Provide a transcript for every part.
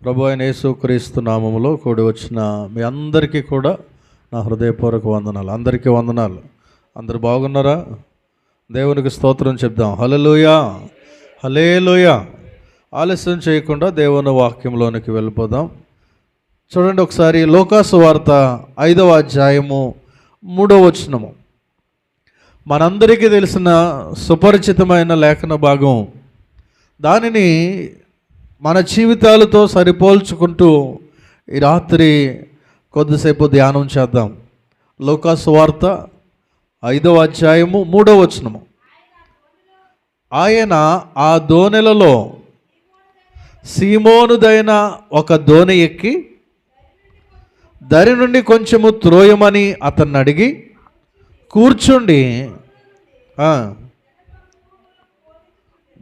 ప్రభు అయిన యేసుక్రీస్తు నామములో కూడి వచ్చిన మీ అందరికీ కూడా నా హృదయపూర్వక వందనాలు. అందరికీ వందనాలు. అందరు బాగున్నారా? దేవునికి స్తోత్రం చెప్దాం. హల్లెలూయా, హల్లెలూయా. ఆలస్యం చేయకుండా దేవుని వాక్యంలోనికి వెళ్ళిపోదాం. చూడండి ఒకసారి లూకాసు వార్త 5వ అధ్యాయము 3వ వచనము. మనందరికీ తెలిసిన సుపరిచితమైన లేఖన భాగం. దానిని మన జీవితాలతో సరిపోల్చుకుంటూ ఈ రాత్రి కొద్దిసేపు ధ్యానం చేద్దాం. లూకాసు వార్త 5వ అధ్యాయము 3వ వచనము. ఆయన ఆ దోణెలలో సీమోనుదైన ఒక దోణి ఎక్కి దరి నుండి కొంచెము త్రోయమని అతన్ని అడిగి కూర్చుండి,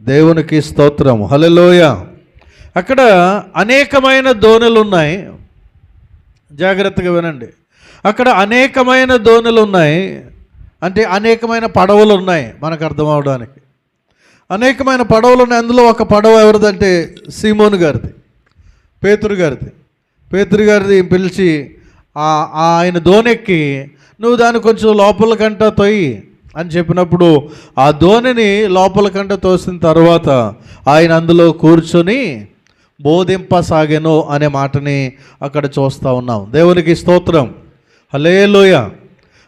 దేవునికి స్తోత్రం, హల్లెలూయా. అక్కడ అనేకమైన దోణులు ఉన్నాయి. జాగ్రత్తగా వినండి. అక్కడ అనేకమైన దోణులు ఉన్నాయి అంటే అనేకమైన పడవలు ఉన్నాయి. మనకు అర్థం అవడానికి అనేకమైన పడవలు ఉన్నాయి. అందులో ఒక పడవ ఎవరిదంటే సీమోను గారిది, పేతురు గారిది పిలిచి ఆయన దోణెక్కి నువ్వు దాన్ని కొంచెం లోపల కంట తొయ్యి అని చెప్పినప్పుడు ఆ దోణిని లోపల కంట తోసిన తర్వాత ఆయన అందులో కూర్చొని బోధింపసాగెను అనే మాటని అక్కడ చూస్తూ ఉన్నాం. దేవునికి స్తోత్రం, హల్లెలూయా.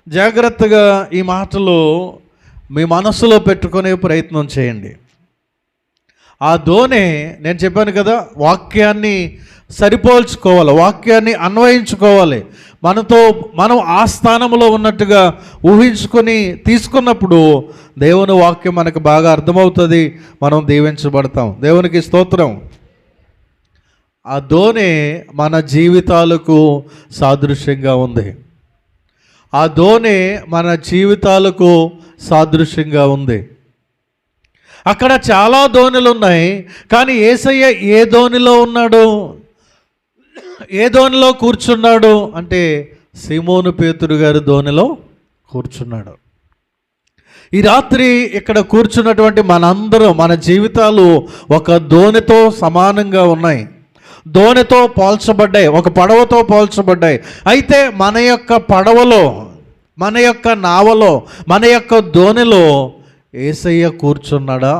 జాగ్రత్తగా ఈ మాటలు మీ మనసులో పెట్టుకునే ప్రయత్నం చేయండి. ఆ దోణి, నేను చెప్పాను కదా, వాక్యాన్ని సరిపోల్చుకోవాలి, వాక్యాన్ని అన్వయించుకోవాలి. మనం ఆ స్థానంలో ఉన్నట్టుగా ఊహించుకొని తీసుకున్నప్పుడు దేవుని వాక్యం మనకు బాగా అర్థమవుతుంది, మనం దీవించబడతాం. దేవునికి స్తోత్రం. ఆ దోణి మన జీవితాలకు సాదృశ్యంగా ఉంది. ఆ దోణి మన జీవితాలకు సాదృశ్యంగా ఉంది. అక్కడ చాలా దోణులు ఉన్నాయి, కానీ యేసయ్య ఏ దోణిలో ఉన్నాడు, ఏ దోణిలో కూర్చున్నాడు అంటే సీమోను పేతురు గారి దోణిలో కూర్చున్నాడు. ఈ రాత్రి ఇక్కడ కూర్చున్నటువంటి మనందరం, మన జీవితాలు ఒక దోణితో సమానంగా ఉన్నాయి, దోణితో పోల్చబడ్డాయి, ఒక పడవతో పోల్చబడ్డాయి. అయితే మన యొక్క పడవలో, మన యొక్క నావలో, మన యొక్క దోణిలో యేసయ్య కూర్చున్నాడా?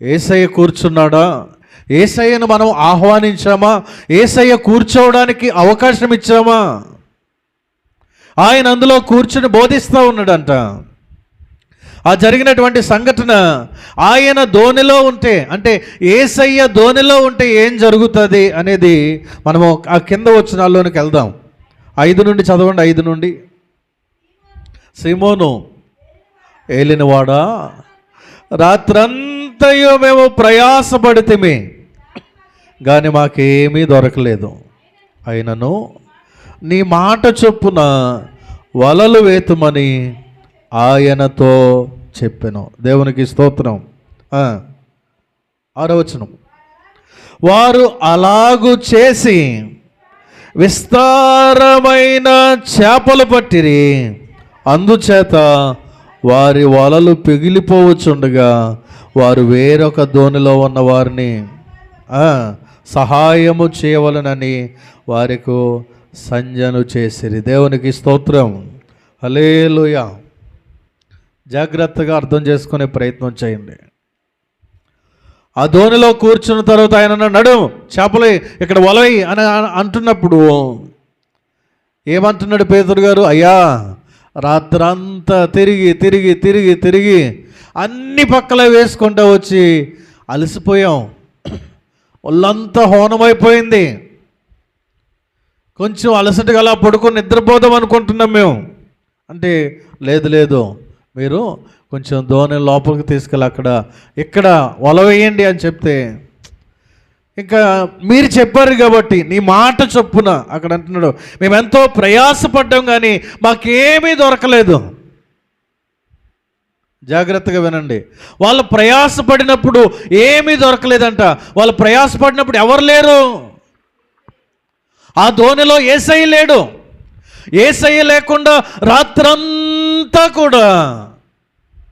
యేసయ్య కూర్చున్నాడా? యేసయ్యను మనం ఆహ్వానించామా? యేసయ్య కూర్చోవడానికి అవకాశం ఇచ్చామా? ఆయన అందులో కూర్చుని బోధిస్తూ ఉన్నాడంట. ఆ జరిగినటువంటి సంఘటన, ఆయన దోణిలో ఉంటే, అంటే యేసయ్య దోణిలో ఉంటే ఏం జరుగుతుంది అనేది మనము ఆ కింద వచనాల్లోనికి వెళ్దాం. 5 నుండి చదవండి. 5 నుండి. సీమోను, ఏలినవాడా, రాత్రంతయు మేము ప్రయాసపడితిమి కానీ మాకేమీ దొరకలేదు. అయినను నీ మాట చొప్పున వలలు వేతుమని ఆయనతో చెప్పెను. దేవునికి స్తోత్రం. 6వ వచనం. వారు అలాగు చేసి విస్తారమైన చేపలు పట్టిరి, అందుచేత వారి వలలు పిగిలిపోవచ్చుండగా వారు వేరొక దోణిలో ఉన్న వారిని సహాయము చేయవలనని వారికి సంజ్ఞను చేసిరి. దేవునికి స్తోత్రం, హల్లెలూయా. జాగ్రత్తగా అర్థం చేసుకునే ప్రయత్నం చేయండి. ఆ దోణిలో కూర్చున్న తర్వాత ఆయన నడు చేపలు ఇక్కడ వలవి అని అంటున్నప్పుడు ఏమంటున్నాడు పేతురు గారు? అయ్యా, రాత్రంతా తిరిగి తిరిగి తిరిగి తిరిగి అన్ని పక్కల వేసుకుంటూ వచ్చి అలసిపోయాం, ఒళ్ళంతా హోనమైపోయింది, కొంచెం అలసటగా అలా పడుకొని నిద్రపోదాం అనుకుంటున్నాం మేము అంటే, లేదు మీరు కొంచెం దోణి లోపలికి తీసుకెళ్ళి ఇక్కడ వల వేయండి అని చెప్తే, ఇంకా మీరు చెప్పారు కాబట్టి నీ మాట చొప్పున అక్కడ అంటున్నాడు, మేము ఎంతో ప్రయాసపడ్డాం కానీ మాకేమీ దొరకలేదు. జాగ్రత్తగా వినండి. వాళ్ళు ప్రయాసపడినప్పుడు ఏమీ దొరకలేదంట. వాళ్ళు ప్రయాసపడినప్పుడు ఎవరు లేరు. ఆ దోణిలో యేసయ్య లేడు. యేసయ్య లేకుండా రాత్రంతా కూడా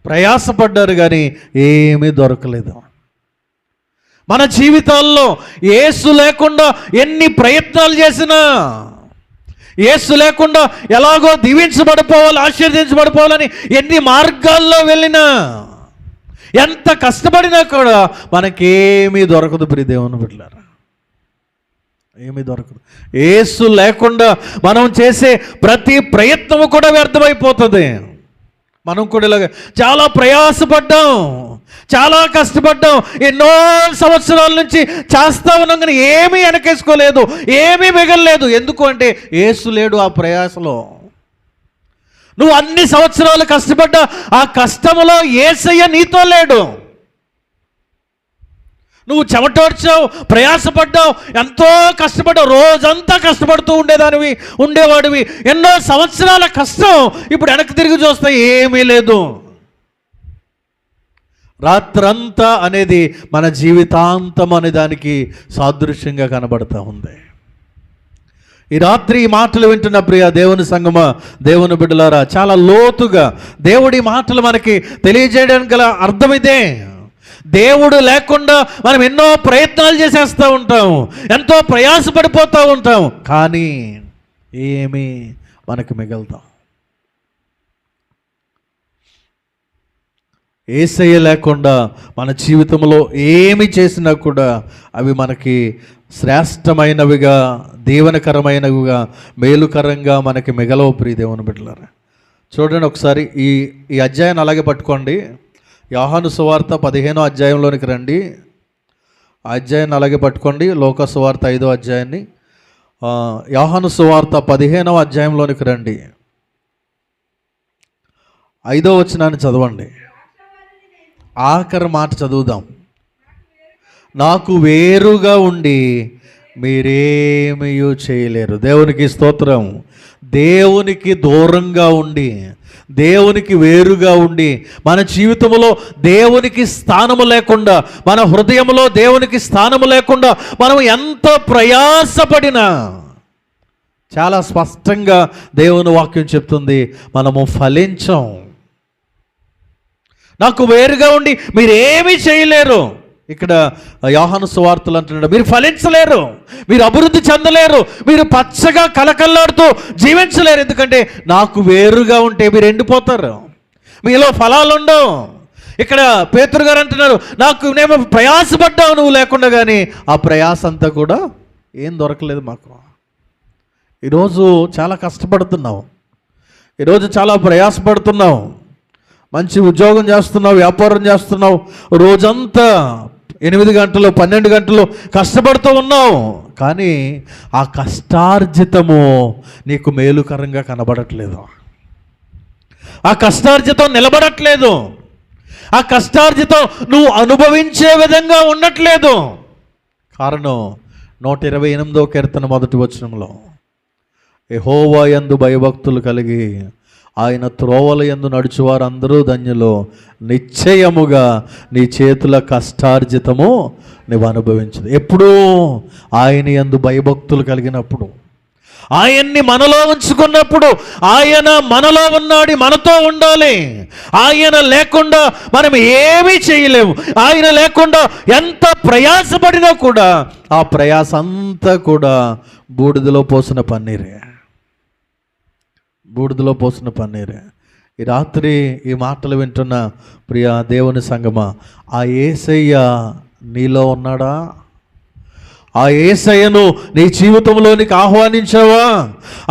ప్రయాసపడ్డారు కానీ ఏమీ దొరకలేదు. మన జీవితాల్లో యేసు లేకుండా ఎన్ని ప్రయత్నాలు చేసినా, యేసు లేకుండా ఎలాగో దీవించబడిపోవాలి, ఆశీర్వదించబడిపోవాలని ఎన్ని మార్గాల్లో వెళ్ళినా, ఎంత కష్టపడినా కూడా మనకేమీ దొరకదు. ప్రియ దేవుని బిడ్డలారా, ఏమీ దొరకదు. యేసు లేకుండా మనం చేసే ప్రతి ప్రయత్నము కూడా వ్యర్థమైపోతుంది. మనం కూడా ఇలాగ చాలా ప్రయాసపడ్డాం, చాలా కష్టపడ్డాం, ఎన్నో సంవత్సరాల నుంచి చేస్తా ఉన్నాం, కానీ ఏమీ వెనకేసుకోలేదు, ఏమీ మిగలలేదు. ఎందుకు అంటే యేసు లేడు ఆ ప్రయాసలో. నువ్వు అన్ని సంవత్సరాలు కష్టపడ్డా ఆ కష్టములో యేసయ్య నీతో లేడు. నువ్వు చెమటోడ్చావు, ప్రయాసపడ్డావు, ఎంతో కష్టపడ్డావు, రోజంతా కష్టపడుతూ ఉండేవాడివి. ఎన్నో సంవత్సరాల కష్టం ఇప్పుడు వెనక్కి తిరిగి చూస్తే ఏమీ లేదు. రాత్రంతా అనేది మన జీవితాంతం అనే దానికి సాదృశ్యంగా కనబడతా ఉంది. ఈ రాత్రి ఈ మాటలు వింటున్న ప్రియ దేవుని సంగమా, దేవుని బిడ్డలారా, చాలా లోతుగా దేవుడి మాటలు మనకి తెలియజేయడానికి గల అర్థం ఇదే. దేవుడు లేకుండా మనం ఎన్నో ప్రయత్నాలు చేసేస్తూ ఉంటాం, ఎంతో ప్రయాసపడిపోతూ ఉంటాం, కానీ ఏమీ మనకు మిగలుతాం. యేసయ్య లేకుండా మన జీవితంలో ఏమి చేసినా కూడా అవి మనకి శ్రేష్టమైనవిగా, దీవెనకరమైనవిగా, మేలుకరంగా మనకి మిగలవు. ప్రియ దేవుని బిడ్డలారా, చూడండి ఒకసారి ఈ అధ్యాయాన్ని అలాగే పట్టుకోండి. యోహాను సువార్త 15వ అధ్యాయంలోనికి రండి. ఆ అధ్యాయాన్ని అలాగే పట్టుకోండి. లోక సువార్త 5వ అధ్యాయాన్ని, యోహాను సువార్త 15వ అధ్యాయంలోనికి రండి. 5వ వచనాన్ని చదవండి. ఆఖరి మాట చదువుదాం. నాకు వేరుగా ఉండి మీరేమీ చేయలేరు. దేవునికి స్తోత్రం. దేవునికి దూరంగా ఉండి, దేవునికి వేరుగా ఉండి, మన జీవితంలో దేవునికి స్థానము లేకుండా, మన హృదయంలో దేవునికి స్థానము లేకుండా మనం ఎంత ప్రయాసపడినా, చాలా స్పష్టంగా దేవుని వాక్యం చెప్తుంది, మనము ఫలించం. నాకు వేరుగా ఉండి మీరేమీ చేయలేరు. ఇక్కడ యోహాను సువార్తలు అంటున్నాడు, మీరు ఫలించలేరు, మీరు అభివృద్ధి చెందలేరు, మీరు పచ్చగా కలకల్లాడుతూ జీవించలేరు. ఎందుకంటే నాకు వేరుగా ఉంటే మీరు ఎండిపోతారు, మీలో ఫలాలు ఉండవు. ఇక్కడ పేతురు గారు అంటున్నారు, నేను ప్రయాసపడ్డావు నువ్వు లేకుండా, కానీ ఆ ప్రయాస అంతా కూడా ఏం దొరకలేదు మాకు. ఈరోజు చాలా కష్టపడుతున్నావు, ఈరోజు చాలా ప్రయాసపడుతున్నావు, మంచి ఉద్యోగం చేస్తున్నావు, వ్యాపారం చేస్తున్నావు, రోజంతా 8 గంటలు 12 గంటలు కష్టపడుతూ ఉన్నావు, కానీ ఆ కష్టార్జితము నీకు మేలుకరంగా కనబడట్లేదు, ఆ కష్టార్జితం నిలబడట్లేదు, ఆ కష్టార్జితం నువ్వు అనుభవించే విధంగా ఉండట్లేదు. కారణం 128వ కీర్తన 1వ వచనంలో, యెహోవా యందు భయభక్తులు కలిగి ఆయన త్రోవల యందు నడుచువారు అందరూ ధన్యులు, నిశ్చయముగా నీ చేతుల కష్టార్జితము నువ్వు అనుభవించదు. ఎప్పుడూ ఆయన యందు భయభక్తులు కలిగినప్పుడు, ఆయన్ని మనలో ఉంచుకున్నప్పుడు, ఆయన మనలో ఉన్నాడు, మనతో ఉండాలి. ఆయన లేకుండా మనం ఏమీ చేయలేము. ఆయన లేకుండా ఎంత ప్రయాసపడినా కూడా ఆ ప్రయాస అంతా కూడా బూడిదలో పోసిన పన్నీరే, బూడిదలో పోసిన పన్నీరే. ఈ రాత్రి ఈ మాటలు వింటున్న ప్రియ దేవుని సంగమా, ఆ యేసయ్య నీలో ఉన్నాడా? ఆ యేసయ్యను నీ జీవితంలోనికి ఆహ్వానించావా?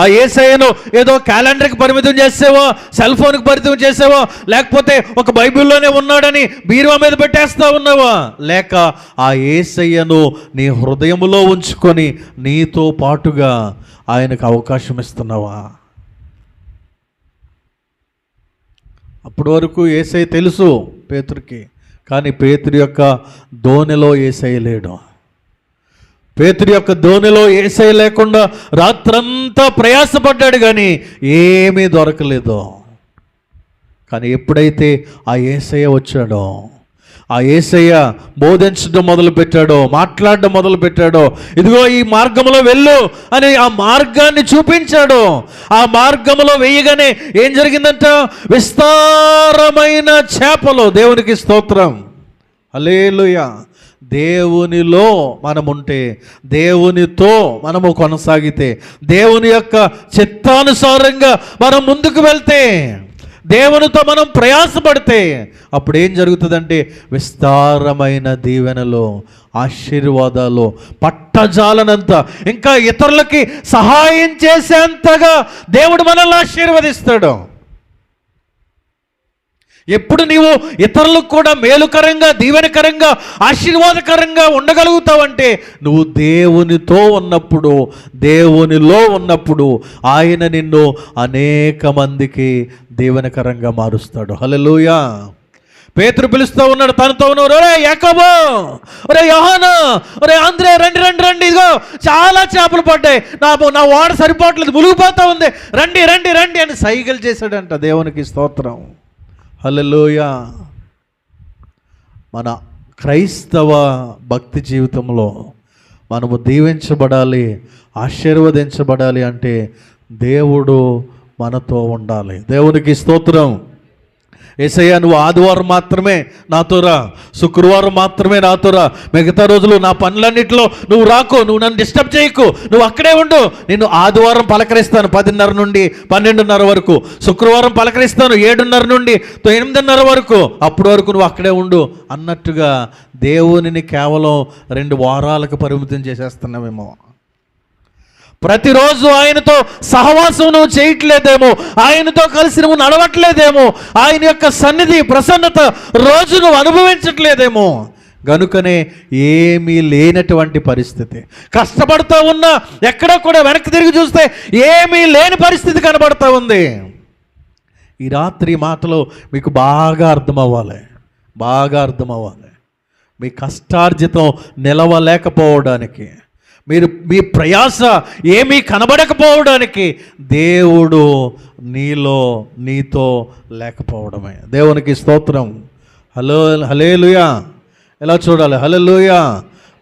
ఆ యేసయ్యను ఏదో క్యాలెండర్కి పరిమితం చేసావా, సెల్ ఫోన్కి పరిమితం చేసావా, లేకపోతే ఒక బైబిల్లోనే ఉన్నాడని బీరువా మీద పెట్టేస్తా ఉన్నావా? లేక ఆ యేసయ్యను నీ హృదయంలో ఉంచుకొని నీతో పాటుగా ఆయనకు అవకాశం ఇస్తున్నావా? అప్పటి వరకు యేసయ్య తెలుసు పేతురుకి, కానీ పేతురు యొక్క దోణిలో యేసయ్య లేడు. పేతురు యొక్క దోణిలో యేసయ్య లేకుండా రాత్రంతా ప్రయాసపడ్డాడు, కానీ ఏమీ దొరకలేదు. కానీ ఎప్పుడైతే ఆ యేసయ్య వచ్చాడో, ఆ యేసయ్య బోధించడం మొదలుపెట్టాడో, మాట్లాడడం మొదలుపెట్టాడో, ఇదిగో ఈ మార్గంలో వెళ్ళు అని ఆ మార్గాన్ని చూపించాడు. ఆ మార్గంలో వెయ్యగానే ఏం జరిగిందంట? విస్తారమైన చేపలు. దేవునికి స్తోత్రం, హల్లెలూయా. దేవునిలో మనముంటే, దేవునితో మనము కొనసాగితే, దేవుని యొక్క చిత్తానుసారంగా మనం ముందుకు వెళ్తే, దేవునితో మనం ప్రయాసపడితే అప్పుడు ఏం జరుగుతుందంటే విస్తారమైన దీవెనలు, ఆశీర్వాదాలు, పట్టజాలనంత, ఇంకా ఇతరులకి సహాయం చేసేంతగా దేవుడు మనల్ని ఆశీర్వదిస్తాడు. ఎప్పుడు నీవు ఇతరులకు కూడా మేలుకరంగా, దీవెనకరంగా, ఆశీర్వాదకరంగా ఉండగలుగుతావంటే నువ్వు దేవునితో ఉన్నప్పుడు, దేవునిలో ఉన్నప్పుడు ఆయన నిన్ను అనేక మందికి దీవెనకరంగా మారుస్తాడు. హల్లెలూయా. పేతురు పిలుస్తూ ఉన్నాడు, తనతో ఉన్నారు, ఒరే యాకోబు, ఒరే యోహాను, ఒరే ఆంద్రే, రండి రండి రండి, ఇదిగో చాలా చేపలు పడ్డాయి, నా ఓడ సరిపోవట్లేదు, మునిగిపోతా ఉంది, రండి రండి రండి అని సైగలు చేశాడంట. దేవునికి స్తోత్రం. హల్లెలూయా. మన క్రైస్తవ భక్తి జీవితంలో మనము దీవించబడాలి, ఆశీర్వదించబడాలి అంటే దేవుడు మనతో ఉండాలి. దేవునికి స్తోత్రం. యేసయ్య, నువ్వు ఆదివారం మాత్రమే నాతో రా, శుక్రవారం మాత్రమే నాతో రా, మిగతా రోజులు నా పనులన్నింటిలో నువ్వు రాకు, నువ్వు నన్ను డిస్టర్బ్ చేయకు, నువ్వు అక్కడే ఉండు. నేను ఆదివారం పలకరిస్తాను 10:30 నుండి 12:30 వరకు, శుక్రవారం పలకరిస్తాను 7:30 నుండి 8:30 వరకు, అప్పటి వరకు నువ్వు అక్కడే ఉండు అన్నట్టుగా దేవునిని కేవలం 2 వారాలకు పరిమితం చేసేస్తున్నామేమో. ప్రతిరోజు ఆయనతో సహవాసం నువ్వు చేయట్లేదేమో, ఆయనతో కలిసి నువ్వు నడవట్లేదేమో, ఆయన యొక్క సన్నిధి, ప్రసన్నత రోజు నువ్వు అనుభవించట్లేదేమో. గనుకనే ఏమీ లేనటువంటి పరిస్థితి, కష్టపడుతూ ఉన్నా ఎక్కడో కూడా వెనక్కి తిరిగి చూస్తే ఏమీ లేని పరిస్థితి కనబడుతూ ఉంది. ఈ రాత్రి మాటలు మీకు బాగా అర్థమవ్వాలి, బాగా అర్థమవ్వాలి. మీ కష్టార్జితం నిలవలేకపోవడానికి, మీ ప్రయాస ఏమీ కనబడకపోవడానికి దేవుడు నీతో లేకపోవడమే. దేవునికి స్తోత్రం. హల్లెలూయా. ఎలా చూడాలి? హల్లెలూయా.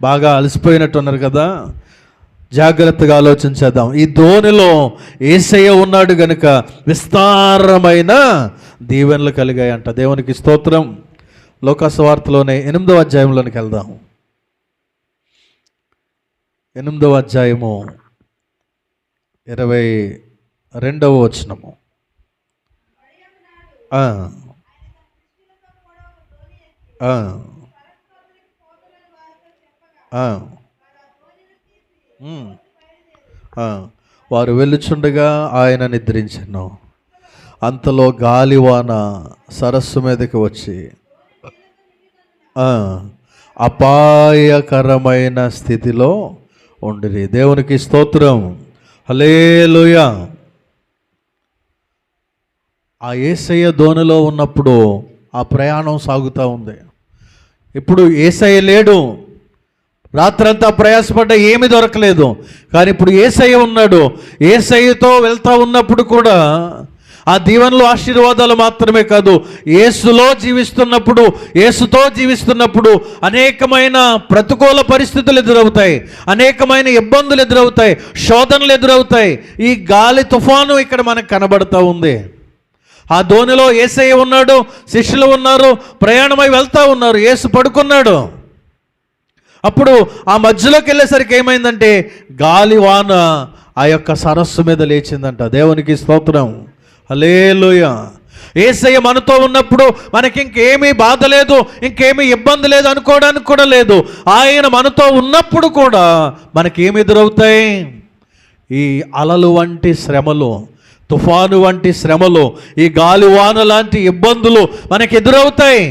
బాగా అలసిపోయినట్టున్నారు కదా, జాగ్రత్తగా ఆలోచించేద్దాం. ఈ దోణిలో యేసయ్య ఉన్నాడు గనుక విస్తారమైన దీవెనలు కలిగాయంట. దేవునికి స్తోత్రం. లోకాసువార్తలోనే 8వ అధ్యాయంలోనికి వెళ్దాం. 8వ అధ్యాయము 22వ వచనము. వారు వెళ్ళుచుండగా ఆయన నిద్రించెను. అంతలో గాలివాన సరస్సు మీదకి వచ్చి అపాయకరమైన స్థితిలో ఉండిరి. దేవునికి స్తోత్రం. హల్లెలూయా. ఆ యేసయ్య దోణిలో ఉన్నప్పుడు ఆ ప్రయాణం సాగుతూ ఉంది. ఇప్పుడు యేసయ్య లేడు, రాత్రంతా ప్రయాసపడ్డా ఏమీ దొరకలేదు. కానీ ఇప్పుడు యేసయ్య ఉన్నాడు. యేసయ్యతో వెళ్తూ ఉన్నప్పుడు కూడా ఆ దీవెనలు, ఆశీర్వాదాలు మాత్రమే కాదు, యేసులో జీవిస్తున్నప్పుడు, యేసుతో జీవిస్తున్నప్పుడు అనేకమైన ప్రతికూల పరిస్థితులు ఎదురవుతాయి, అనేకమైన ఇబ్బందులు ఎదురవుతాయి, శోధనలు ఎదురవుతాయి. ఈ గాలి తుఫాను ఇక్కడ మనకు కనబడుతూ ఉంది. ఆ దోణిలో యేసయ్య ఉన్నాడు, శిష్యులు ఉన్నారు, ప్రయాణమై వెళ్తూ ఉన్నారు. యేసు పడుకున్నాడు. అప్పుడు ఆ మధ్యలోకి వెళ్ళేసరికి ఏమైందంటే గాలివాన ఆ యొక్క సరస్సు మీద లేచిందంట. దేవునికి స్తోత్రం. హల్లెలూయా. యేసయ్య మనతో ఉన్నప్పుడు మనకి ఇంకేమీ బాధ లేదు, ఇంకేమీ ఇబ్బంది లేదు అనుకోవడానికి కూడా లేదు. ఆయన మనతో ఉన్నప్పుడు కూడా మనకేమి ఎదురవుతాయి? ఈ అలలు వంటి శ్రమలు, తుఫాను వంటి శ్రమలు, ఈ గాలివాన లాంటి ఇబ్బందులు మనకి ఎదురవుతాయి.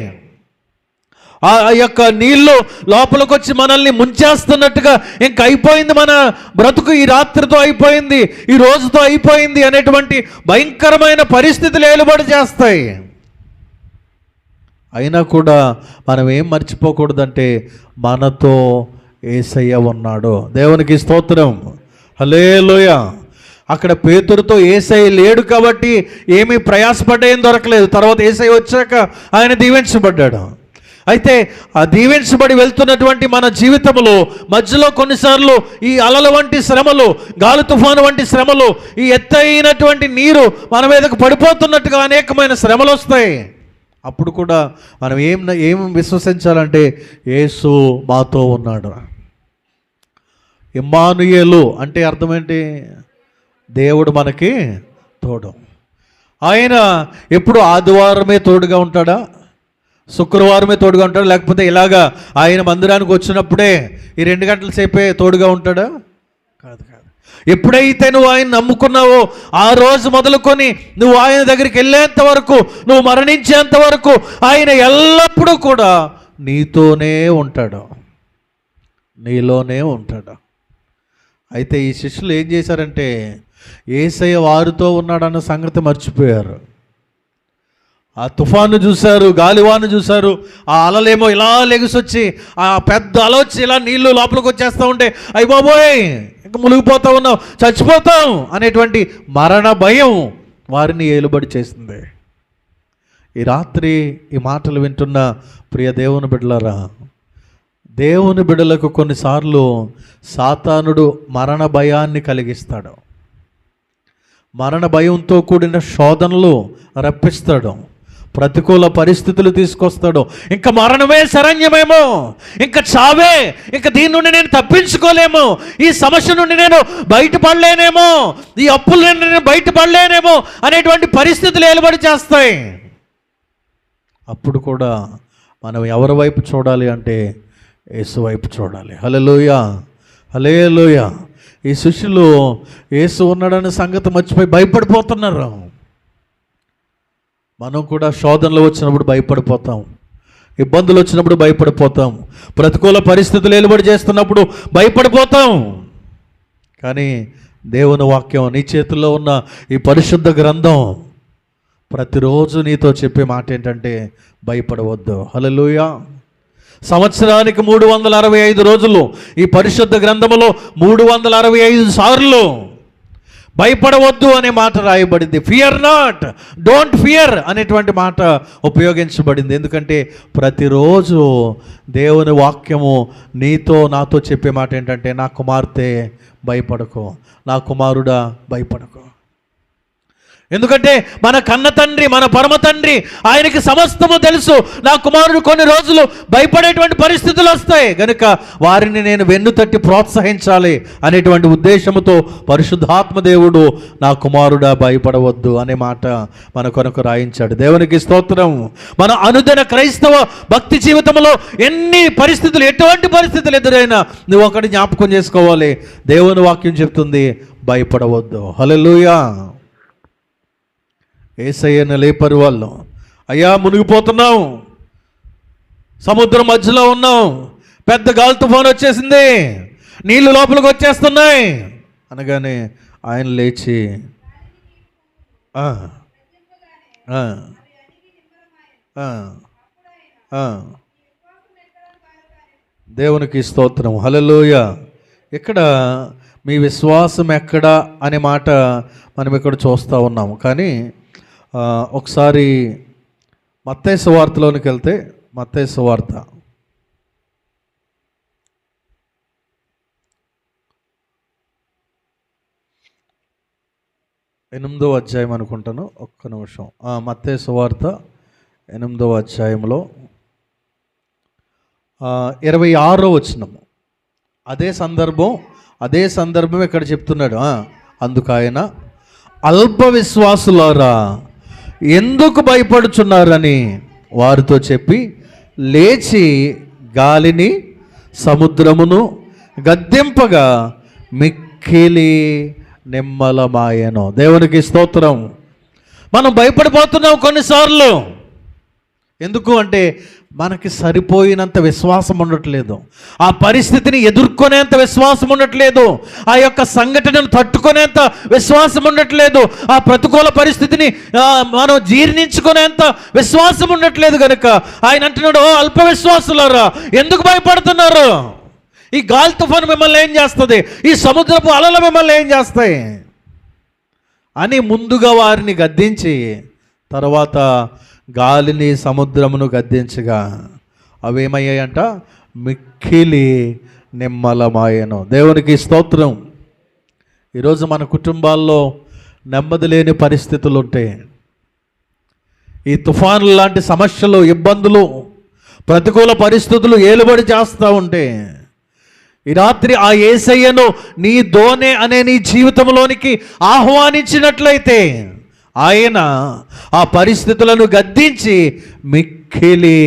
ఆ యొక్క నీళ్ళు లోపలికి వచ్చి మనల్ని ముంచేస్తున్నట్టుగా ఇంక అయిపోయింది, మన బ్రతుకు ఈ రాత్రితో అయిపోయింది, ఈ రోజుతో అయిపోయింది అనేటువంటి భయంకరమైన పరిస్థితులు ఏలుబడి చేస్తాయి. అయినా కూడా మనం ఏం మర్చిపోకూడదంటే మనతో యేసయ్య ఉన్నాడు. దేవునికి స్తోత్రం. హల్లెలూయా. అక్కడ పేతురుతో యేసయ్య లేడు కాబట్టి ఏమీ ప్రయాసపడ్డా ఏం దొరకలేదు. తర్వాత యేసయ్య వచ్చాక ఆయన దీవించబడ్డాడు. అయితే ఆ దీవించబడి వెళ్తున్నటువంటి మన జీవితంలో మధ్యలో కొన్నిసార్లు ఈ అలల వంటి శ్రమలు, గాలి తుఫాను వంటి శ్రమలు, ఈ ఎత్తైనటువంటి నీరు మన మీదకు పడిపోతున్నట్టుగా అనేకమైన శ్రమలు వస్తాయి. అప్పుడు కూడా మనం ఏం విశ్వసించాలంటే యేసు మాతో ఉన్నాడు. ఇమ్మానుయేలు అంటే అర్థం ఏంటి? దేవుడు మనకి తోడు. ఆయన ఎప్పుడు ఆదివారమే తోడుగా ఉంటాడా, శుక్రవారమే తోడుగా ఉంటాడా, లేకపోతే ఇలాగా ఆయన మందిరానికి వచ్చినప్పుడే ఈ 2 గంటల సేపే తోడుగా ఉంటాడా? కాదు. ఎప్పుడైతే నువ్వు ఆయన నమ్ముకున్నావో ఆ రోజు మొదలుకొని నువ్వు ఆయన దగ్గరికి వెళ్ళేంత వరకు, నువ్వు మరణించేంత వరకు ఆయన ఎల్లప్పుడూ కూడా నీతోనే ఉంటాడు, నీలోనే ఉంటాడు. అయితే ఈ శిష్యులు ఏం చేశారంటే యేసయ్య వారితో ఉన్నాడన్న సంగతి మర్చిపోయారు. ఆ తుఫాను చూశారు, గాలివాను చూశారు, ఆ అలలేమో ఇలా లెగిసొచ్చి ఆ పెద్ద అల వచ్చి ఇలా నీళ్లు లోపలికి వచ్చేస్తూ ఉంటే అయ్య బాబోయ్ ఇంకా మునిగిపోతా ఉన్నాం, చచ్చిపోతాం అనేటువంటి మరణ భయం వారిని ఏలుబడి చేసింది. ఈ రాత్రి ఈ మాటలు వింటున్న ప్రియ దేవుని బిడ్డలారా, దేవుని బిడ్డలకు కొన్నిసార్లు సాతానుడు మరణ భయాన్ని కలిగిస్తాడు, మరణ భయంతో కూడిన శోధనలు రప్పిస్తాడు, ప్రతికూల పరిస్థితులు తీసుకొస్తాడు. ఇంకా మరణమే శరణ్యమేమో, ఇంకా చావే, ఇంకా దీని నుండి నేను తప్పించుకోలేమో, ఈ సమస్య నుండి నేను బయటపడలేనేమో, ఈ అప్పుల నుండి నేను బయటపడలేనేమో అనేటువంటి పరిస్థితులు ఏలుబడి చేస్తాయి. అప్పుడు కూడా మనం ఎవరి వైపు చూడాలి అంటే యేసు వైపు చూడాలి. హల్లెలూయా, హల్లెలూయా. ఈ శిష్యులు యేసు ఉన్నాడనే సంగతి మర్చిపోయి భయపడిపోతున్నారు. మనం కూడా శోధనలు వచ్చినప్పుడు భయపడిపోతాం, ఇబ్బందులు వచ్చినప్పుడు భయపడిపోతాం, ప్రతికూల పరిస్థితులు ఏలుబడి చేస్తున్నప్పుడు భయపడిపోతాం. కానీ దేవుని వాక్యం, నీ చేతుల్లో ఉన్న ఈ పరిశుద్ధ గ్రంథం ప్రతిరోజు నీతో చెప్పే మాట ఏంటంటే భయపడవద్దు. హల్లెలూయా. సంవత్సరానికి 365 రోజులు ఈ పరిశుద్ధ గ్రంథములో 365 సార్లు భయపడవద్దు అనే మాట రాయబడింది. ఫియర్ నాట్, డోంట్ ఫియర్ అనేటువంటి మాట ఉపయోగించబడింది. ఎందుకంటే ప్రతిరోజు దేవుని వాక్యము నీతో నాతో చెప్పే మాట ఏంటంటే నా కుమార్తె భయపడకు, నా కుమారుడా భయపడకు. ఎందుకంటే మన కన్న తండ్రి, మన పరమ తండ్రి, ఆయనకి సమస్తము తెలుసు. నా కుమారుడు కొన్ని రోజులు భయపడేటువంటి పరిస్థితులు వస్తాయి కనుక వారిని నేను వెన్ను తట్టి ప్రోత్సహించాలి అనేటువంటి ఉద్దేశంతో పరిశుద్ధాత్మ దేవుడు నా కుమారుడా భయపడవద్దు అనే మాట మన కొరకు రాయించాడు. దేవునికి స్తోత్రం. మన అనుదిన క్రైస్తవ భక్తి జీవితంలో ఎన్ని పరిస్థితులు, ఎటువంటి పరిస్థితులు ఎదురైనా నువ్వు ఒకటి జ్ఞాపకం చేసుకోవాలి, దేవుని వాక్యం చెప్తుంది భయపడవద్దు. హల్లెలూయా. యేసయ్యను లేపరు వాళ్ళు. అయ్యా మునిగిపోతున్నాం, సముద్రం మధ్యలో ఉన్నాం, పెద్ద గాలి తుఫాను వచ్చేసింది, నీళ్లు లోపలికి వచ్చేస్తున్నాయి అనగానే ఆయన లేచి దేవునికి స్తోత్రం. హల్లెలూయా. ఇక్కడ మీ విశ్వాసం ఎక్కడా అనే మాట మనం ఇక్కడ చూస్తూ ఉన్నాము. కానీ ఒకసారి మత్తయి సువార్తలోనికి వెళ్తే, మత్తయి సువార్త 8వ అధ్యాయం అనుకుంటాను, ఒక్క నిమిషం. మత్తయి సువార్త 8వ అధ్యాయంలో 26వ వచనం. అదే సందర్భం ఇక్కడ చెప్తున్నాడు. అందుకు ఆయన అల్ప విశ్వాసులారా ఎందుకు భయపడుచున్నారని వారితో చెప్పి లేచి గాలిని సముద్రమును గద్దింపగా మిక్కిలి నిమ్మలమాయెను. దేవునికి స్తోత్రం. మనం భయపడిపోతున్నాం కొన్నిసార్లు. ఎందుకు అంటే మనకి సరిపోయినంత విశ్వాసం ఉండట్లేదు, ఆ పరిస్థితిని ఎదుర్కొనేంత విశ్వాసం ఉండట్లేదు, ఆ యొక్క సంఘటనను తట్టుకునేంత విశ్వాసం ఉండట్లేదు, ఆ ప్రతికూల పరిస్థితిని మనం జీర్ణించుకునేంత విశ్వాసం ఉండట్లేదు. కనుక ఆయన అంటున్నాడు, అల్ప విశ్వాసులారా ఎందుకు భయపడుతున్నారు? ఈ గాలి తుఫాను మిమ్మల్ని ఏం చేస్తుంది, ఈ సముద్రపు అలలు మిమ్మల్ని ఏం చేస్తాయి అని ముందుగా వారిని గద్దించి తర్వాత గాలిని సముద్రమును గద్దించగా అవేమయ్యాయంట, మిక్కిలి నిమ్మలమాయెను. దేవునికి స్తోత్రం. ఈరోజు మన కుటుంబాల్లో నెమ్మది లేని పరిస్థితులు ఉంటాయి, ఈ తుఫాను లాంటి సమస్యలు, ఇబ్బందులు, ప్రతికూల పరిస్థితులు ఏలుబడి చేస్తూ ఉంటే ఈ రాత్రి ఆ యేసయ్యను నీ దోనె అనే నీ జీవితంలోనికి ఆహ్వానించినట్లయితే ఆయన ఆ పరిస్థితులను గద్దించి మిక్కిలి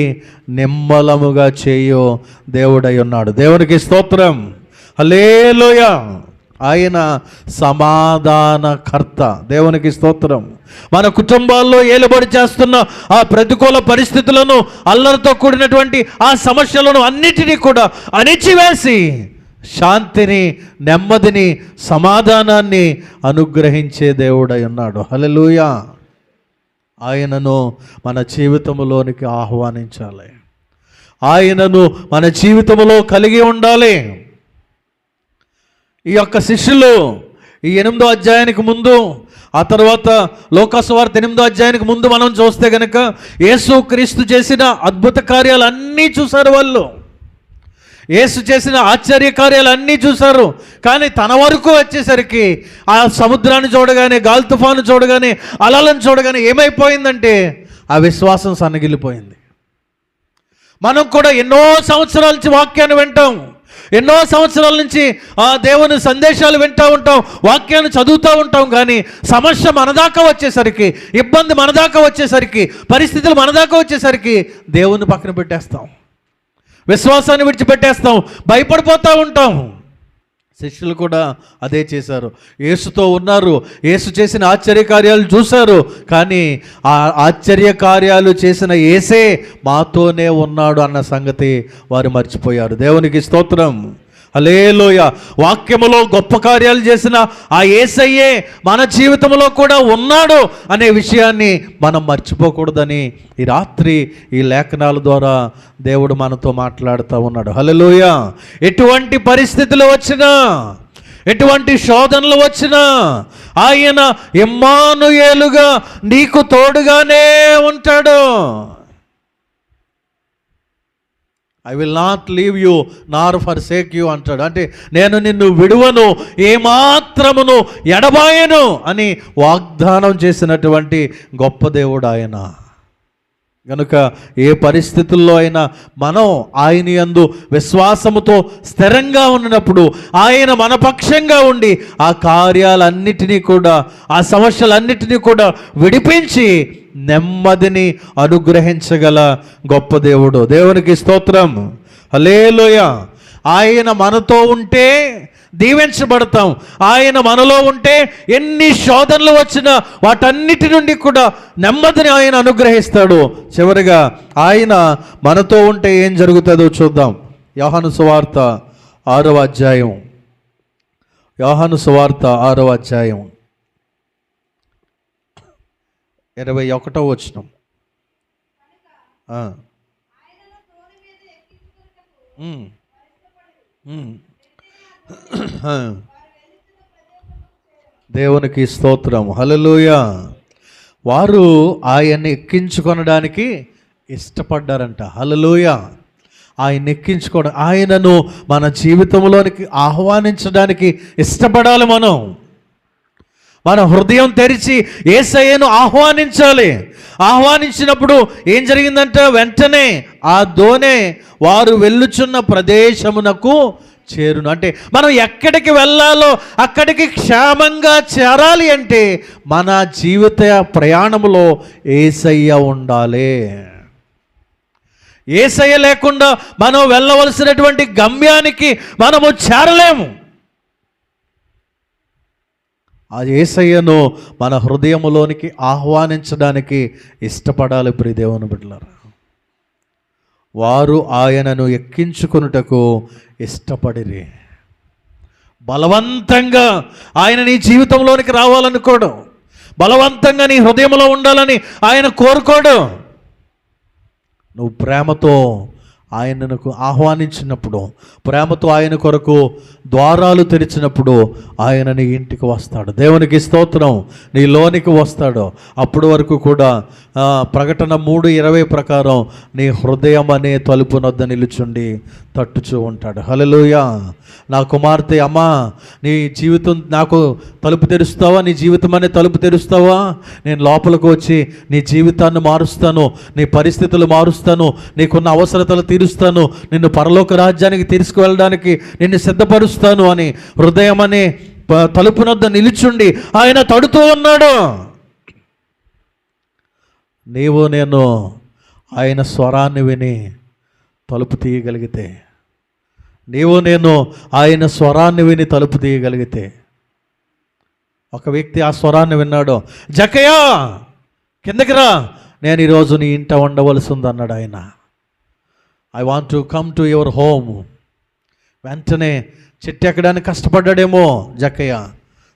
నిమ్మలముగా చేయు దేవుడై ఉన్నాడు. దేవునికి స్తోత్రం, హల్లెలూయా. ఆయన సమాధానకర్త. దేవునికి స్తోత్రం. మన కుటుంబాల్లో ఏలుబడి చేస్తున్న ఆ ప్రతికూల పరిస్థితులను, అల్లరితో కూడినటువంటి ఆ సమస్యలను అన్నిటినీ కూడా అణిచివేసి శాంతిని, నెమ్మదిని, సమాధానాన్ని అనుగ్రహించే దేవుడై ఉన్నాడు. హల్లెలూయా. ఆయనను మన జీవితంలోనికి ఆహ్వానించాలి. ఆయనను మన జీవితంలో కలిగి ఉండాలి. ఈ యొక్క శిష్యులు ఈ 8వ అధ్యాయానికి ముందు, ఆ తర్వాత లోకాసువార్త 8వ అధ్యాయానికి ముందు మనం చూస్తే కనుక యేసు క్రీస్తు చేసిన అద్భుత కార్యాలు అన్నీ చూశారు. వాళ్ళు యేసు చేసిన ఆశ్చర్య కార్యాలు అన్నీ చూశారు. కానీ తన వరకు వచ్చేసరికి ఆ సముద్రాన్ని చూడగానే, గాలి తుఫాను చూడగానే, అలలను చూడగానే ఏమైపోయిందంటే ఆ విశ్వాసం సన్నగిల్లిపోయింది. మనం కూడా ఎన్నో సంవత్సరాల నుంచి వాక్యాన్ని వింటాం, ఎన్నో సంవత్సరాల నుంచి ఆ దేవుని సందేశాలు వింటూ ఉంటాం, వాక్యాన్ని చదువుతూ ఉంటాం. కానీ సమస్య మనదాకా వచ్చేసరికి, ఇబ్బంది మనదాకా వచ్చేసరికి, పరిస్థితులు మనదాకా వచ్చేసరికి దేవుని పక్కన పెట్టేస్తాం, విశ్వాసాన్ని విడిచిపెట్టేస్తాం, భయపడిపోతూ ఉంటాం. శిష్యులు కూడా అదే చేశారు. యేసుతో ఉన్నారు, యేసు చేసిన ఆశ్చర్యకార్యాలు చూశారు. కానీ ఆ ఆశ్చర్యకార్యాలు చేసిన యేసే మాతోనే ఉన్నాడు అన్న సంగతి వారు మర్చిపోయారు. దేవునికి స్తోత్రం, హల్లెలూయా. వాక్యములో గొప్ప కార్యాలు చేసిన ఆ యేసయ్యే మన జీవితంలో కూడా ఉన్నాడు అనే విషయాన్ని మనం మర్చిపోకూడదని ఈ రాత్రి ఈ లేఖనాల ద్వారా దేవుడు మనతో మాట్లాడుతూ ఉన్నాడు. హల్లెలూయా. ఎటువంటి పరిస్థితులు వచ్చినా, ఎటువంటి శోధనలు వచ్చినా ఆయన ఇమ్మానుయేలుగా నీకు తోడుగానే ఉంటాడు. I will not leave you Nar forsake you అంటాడు. అంటే నేను నిన్ను విడువను, ఏమాత్రమును ఎడబాయను అని వాగ్దానం చేసినటువంటి గొప్ప దేవుడు ఆయన. కనుక ఏ పరిస్థితుల్లో అయినా మనం ఆయన యందు విశ్వాసముతో స్థిరంగా ఉన్నప్పుడు ఆయన మన పక్షంగా ఉండి ఆ కార్యాలన్నిటినీ కూడా, ఆ సమస్యలన్నిటినీ కూడా విడిపించి నెమ్మదిని అనుగ్రహించగల గొప్ప దేవుడు. దేవునికి స్తోత్రం, హల్లెలూయా. ఆయన మనతో ఉంటే దీవించబడతాం. ఆయన మనలో ఉంటే ఎన్ని శోధనలు వచ్చినా వాటన్నిటి నుండి కూడా నెమ్మదిని ఆయన అనుగ్రహిస్తాడు. చివరిగా ఆయన మనతో ఉంటే ఏం జరుగుతుందో చూద్దాం. యోహాను సువార్త 6వ అధ్యాయం, యోహాను సువార్త 6వ అధ్యాయం 21వ వచనం. దేవునికి స్తోత్రం, హల్లెలూయా. వారు ఆయన్ని ఎక్కించుకొనడానికి ఇష్టపడ్డారంట. హల్లెలూయా. ఆయన ఎక్కించుకోవడం, ఆయనను మన జీవితంలోనికి ఆహ్వానించడానికి ఇష్టపడాలి. మన హృదయం తెరిచి యేసయ్యను ఆహ్వానించాలి. ఆహ్వానించినప్పుడు ఏం జరిగిందంటే వెంటనే ఆ దోనె వారు వెళ్ళుచున్న ప్రదేశమునకు చేరును. అంటే మనం ఎక్కడికి వెళ్ళాలో అక్కడికి క్షేమంగా చేరాలి అంటే మన జీవిత ప్రయాణంలో యేసయ్య ఉండాలి. యేసయ్య లేకుండా మనం వెళ్ళవలసినటువంటి గమ్యానికి మనము చేరలేము. ఆ యేసయ్యను మన హృదయములోనికి ఆహ్వానించడానికి ఇష్టపడాలి. ప్రియ దేవుని బిడ్డలారా, వారు ఆయనను ఎక్కించుకొనుటకు ఇష్టపడిరి. బలవంతంగా ఆయన నీ జీవితంలోనికి రావాలనుకోడు, బలవంతంగా నీ హృదయంలో ఉండాలని ఆయన కోరుకోడు. నువ్వు ప్రేమతో ఆయనకు ఆహ్వానించినప్పుడు, ప్రేమతో ఆయన కొరకు ద్వారాలు తెరిచినప్పుడు ఆయన నీ ఇంటికి వస్తాడు. దేవునికి స్తోత్రం. నీ లోనికి వస్తాడు. అప్పటి వరకు కూడా ప్రకటన 3:20 ప్రకారం నీ హృదయం అనే తలుపు నొద్ద నిలుచుండి తట్టుచూ ఉంటాడు. హల్లెలూయా. నా కుమార్తె, అమ్మా నీ జీవితం నాకు తలుపు తెరుస్తావా, నీ జీవితం అనే తలుపు తెరుస్తావా, నేను లోపలికి వచ్చి నీ జీవితాన్ని మారుస్తాను, నీ పరిస్థితులు మారుస్తాను, నీకున్న అవసరతలు తీరుస్తాను, నిన్ను పరలోక రాజ్యానికి తీసుకువెళ్ళడానికి నిన్ను సిద్ధపరుస్తాను అని హృదయం అనే తలుపునొద్ద నిలుచుండి ఆయన తడుతూ ఉన్నాడు. నీవు నేను ఆయన స్వరాన్ని విని తలుపు తీయగలిగితే, నీవు నేను ఆయన స్వరాన్ని విని తలుపు తీయగలిగితే, ఒక వ్యక్తి ఆ స్వరాన్ని విన్నాడు, జక్కయ్యా కిందకి రా, నేను ఈరోజు నీ ఇంట ఉండవలసి ఉంది అన్నాడు ఆయన. I want to come to your home. వెంటనే చెట్టు ఎక్కడానికి కష్టపడ్డాడేమో జక్కయ్య,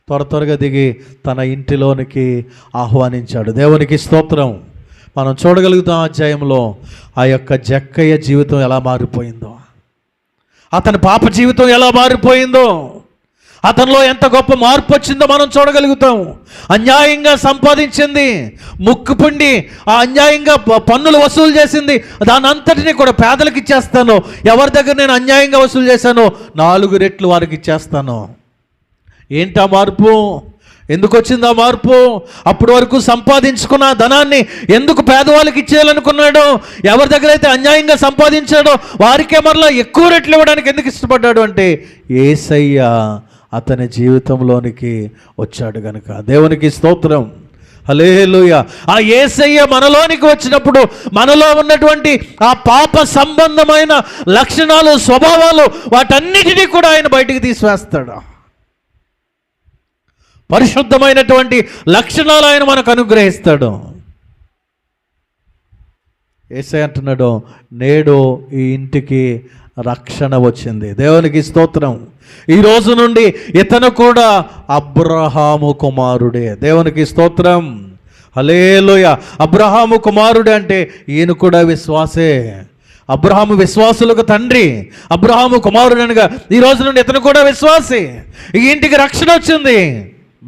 త్వరగా దిగి తన ఇంటిలోనికి ఆహ్వానించాడు. దేవునికి స్తోత్రం. మనం చూడగలుగుతాం అధ్యాయంలో ఆ యొక్క జక్కయ్య జీవితం ఎలా మారిపోయిందో, అతని పాప జీవితం ఎలా మారిపోయిందో, అతనిలో ఎంత గొప్ప మార్పు వచ్చిందో మనం చూడగలుగుతాం. అన్యాయంగా సంపాదించింది, ముక్కుపుండి ఆ అన్యాయంగా పన్నులు వసూలు చేసింది, దాని అంతటినీ కూడా పేదలకు ఇచ్చేస్తాను, ఎవరి దగ్గర నేను అన్యాయంగా వసూలు చేశానో 4 రెట్లు వారికి ఇచ్చేస్తాను. ఏంటా మార్పు? ఎందుకు వచ్చింది ఆ మార్పు? అప్పటి వరకు సంపాదించుకున్న ధనాన్ని ఎందుకు పేదవాళ్ళకి ఇచ్చేయాలనుకున్నాడు? ఎవరి దగ్గర అయితే అన్యాయంగా సంపాదించాడో వారికే మరలా ఎక్కువ రెట్లు ఇవ్వడానికి ఎందుకు ఇష్టపడ్డాడు అంటే, యేసయ్య అతని జీవితంలోనికి వచ్చాడు గనుక. దేవునికి స్తోత్రం. హల్లెలూయా. ఆ యేసయ్య మనలోనికి వచ్చినప్పుడు మనలో ఉన్నటువంటి ఆ పాప సంబంధమైన లక్షణాలు, స్వభావాలు, వాటన్నిటినీ కూడా ఆయన బయటికి తీసివేస్తాడు. పరిశుద్ధమైనటువంటి లక్షణాలు ఆయన మనకు అనుగ్రహిస్తాడు. యేసయ్య అంటున్నాడు, నేడు ఈ ఇంటికి రక్షణ వచ్చింది. దేవునికి స్తోత్రం. ఈ రోజు నుండి ఇతను కూడా అబ్రహాము కుమారుడే. దేవునికి స్తోత్రం. హల్లెలూయా. అబ్రహాము కుమారుడే అంటే ఈయన కూడా విశ్వాసే. అబ్రహాము విశ్వాసులకు తండ్రి, అబ్రహాము కుమారుడు అనగా ఈ రోజు నుండి ఇతను కూడా విశ్వాసి. ఈ ఇంటికి రక్షణ వచ్చింది.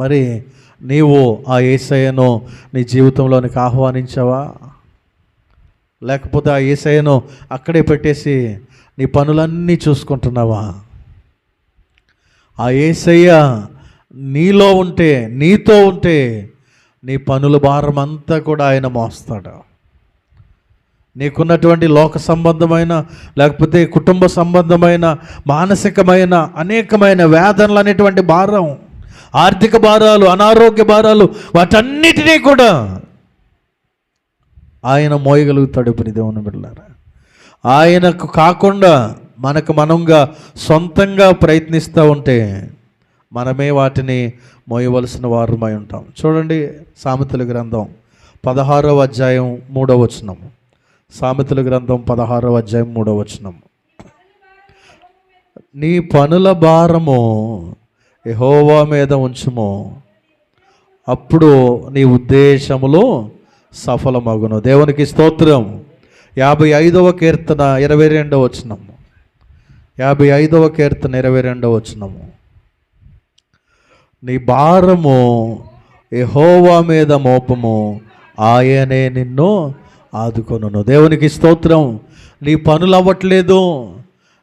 మరి నీవు ఆ యేసయ్యను నీ జీవితంలోనికి ఆహ్వానించావా? లేకపోతే ఆ యేసయ్యను అక్కడే పెట్టేసి నీ పనులన్నీ చూసుకుంటున్నావా? ఆ యేసయ్య నీలో ఉంటే, నీతో ఉంటే నీ పనుల భారం అంతా కూడా ఆయన మోస్తాడు. నీకున్నటువంటి లోక సంబంధమైన, లేకపోతే కుటుంబ సంబంధమైన, మానసికమైన అనేకమైన వేదనలు అనేటువంటి భారం, ఆర్థిక భారాలు, అనారోగ్య భారాలు, వాటన్నిటినీ కూడా ఆయన మోయగలుగుతాడు. ఇప్పుడు దేవుని బిడ్డలారా, ఆయనకు కాకుండా మనకు మనంగా సొంతంగా ప్రయత్నిస్తూ ఉంటే మనమే వాటిని మోయవలసిన వారమై ఉంటాం. చూడండి, సామెతల గ్రంథం 16వ అధ్యాయం 3వ వచనం. సామెతల గ్రంథం 16వ అధ్యాయం 3వ వచనం. నీ పనుల భారము యెహోవా మీద ఉంచుము, అప్పుడు నీ ఉద్దేశములు సఫలమగును. దేవునికి స్తోత్రం. 55వ కీర్తన 22వ వచనం. 55వ కీర్తన 22వ వచనం. నీ భారము యెహోవా మీద మోపము, ఆయనే నిన్ను ఆదుకొనును. దేవునికి స్తోత్రం. నీ పనులు అవ్వట్లేదు,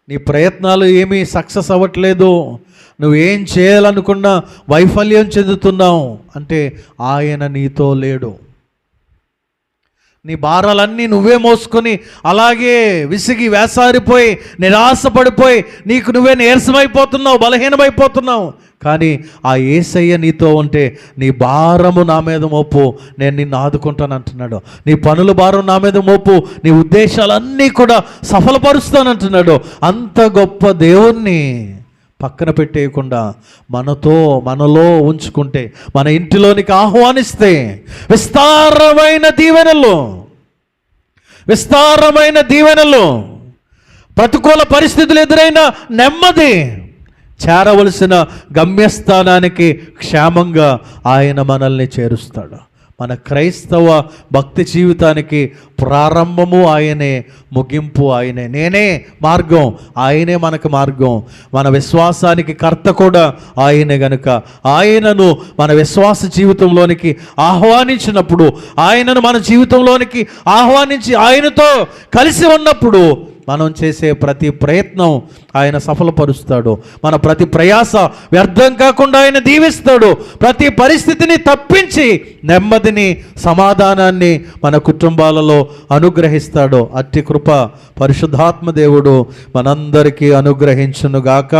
నీ ప్రయత్నాలు ఏమీ సక్సెస్ అవ్వట్లేదు, నువ్వేం చేయాలనుకున్నా వైఫల్యం చెందుతున్నావు అంటే ఆయన నీతో లేడు. నీ భారాలన్నీ నువ్వే మోసుకొని అలాగే విసిగి వేసారిపోయి నిరాశపడిపోయి నీకు నువ్వే నీరసమైపోతున్నావు, బలహీనమైపోతున్నావు. కానీ ఆ యేసయ్య నీతో ఉంటే నీ భారము నా మీద మోపు, నేను నిన్ను ఆదుకుంటాను అంటున్నాడు. నీ పనుల భారం నా మీద మోపు, నీ ఉద్దేశాలన్నీ కూడా సఫలపరుస్తానంటున్నాడు. అంత గొప్ప దేవుణ్ణి పక్కన పెట్టేయకుండా మనలో ఉంచుకుంటే, మన ఇంటిలోనికి ఆహ్వానిస్తే విస్తారమైన దీవెనలు, ప్రతికూల పరిస్థితులు ఎదురైన నెమ్మది, చేరవలసిన గమ్యస్థానానికి క్షేమంగా ఆయన మనల్ని చేరుస్తాడు. మన క్రైస్తవ భక్తి జీవితానికి ప్రారంభము ఆయనే, ముగింపు ఆయనే. నేనే మార్గం, ఆయనే మనకు మార్గం. మన విశ్వాసానికి కర్త కూడా ఆయనే గనుక ఆయనను మన విశ్వాస జీవితంలోనికి ఆహ్వానించినప్పుడు, ఆయనను మన జీవితంలోనికి ఆహ్వానించి ఆయనతో కలిసి ఉన్నప్పుడు మనం చేసే ప్రతి ప్రయత్నం ఆయన సఫలపరుస్తాడు. మన ప్రతి ప్రయాస వ్యర్థం కాకుండా ఆయన దీవిస్తాడు. ప్రతి పరిస్థితిని తప్పించి నెమ్మదిని, సమాధానాన్ని మన కుటుంబాలలో అనుగ్రహిస్తాడు. అట్టి కృప పరిశుద్ధాత్మ దేవుడు మనందరికీ అనుగ్రహించునుగాక.